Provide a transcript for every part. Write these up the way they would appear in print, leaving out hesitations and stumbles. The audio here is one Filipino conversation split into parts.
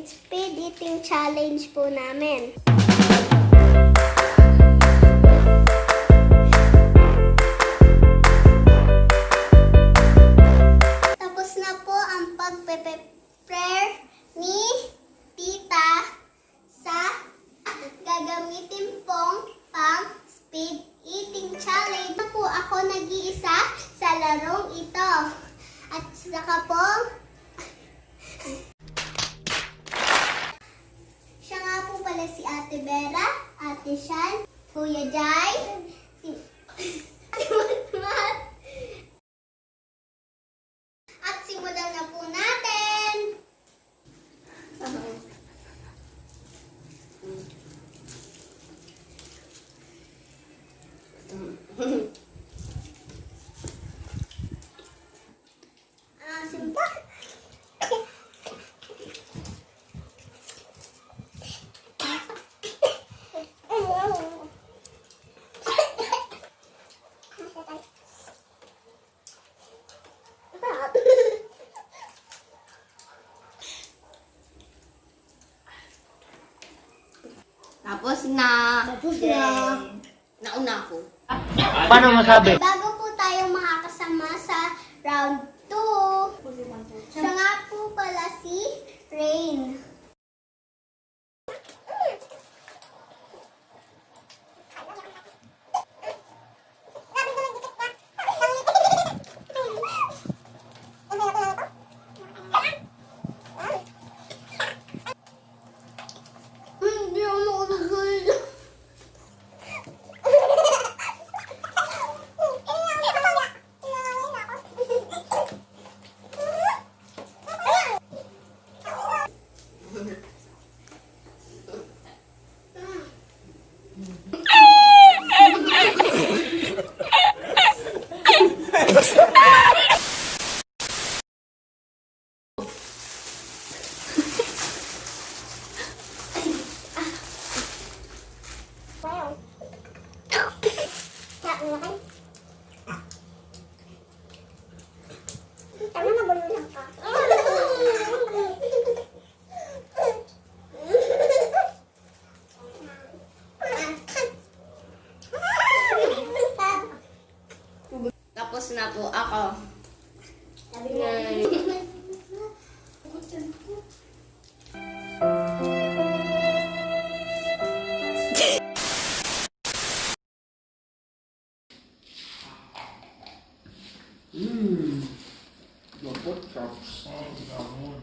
speed eating challenge po namin. Tapos na po ang pagpe-prepare ni Tita sa gagamitin pong pang speed eating challenge. Po ako nag-iisa sa larong ito. At saka po, siya nga po pala si Ate Vera, Ate Shan, Kuya Jai, si Matmat. At simulan na po natin. Simba. Tapos na. Yeah. Nauna ako. Paano masabi? Bago po tayo makakasama sa round 2, siya nga po pala si Rain. Hindi ako nakalagay. Tapos na po ako. Dapat kapsal namun.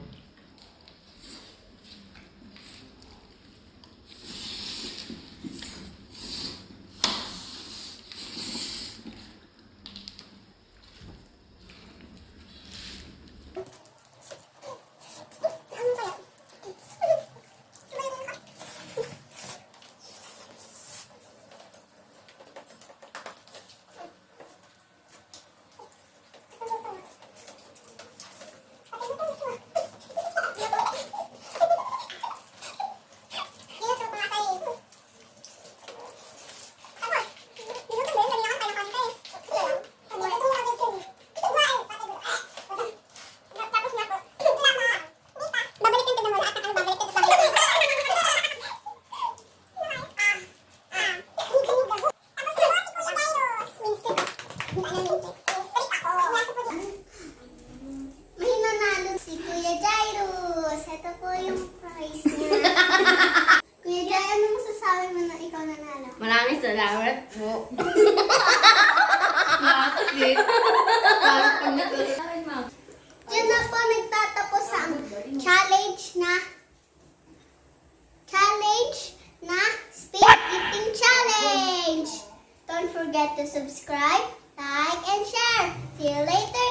May nanalo si Kuya Jairus. Ito po yung prize niya. Kuya Jai, ano masasabi mo na ikaw nanalo? Maraming salamat po. Diyan na po nagtatapos ang challenge na speed eating challenge. Don't forget to subscribe, like, and share. See you later.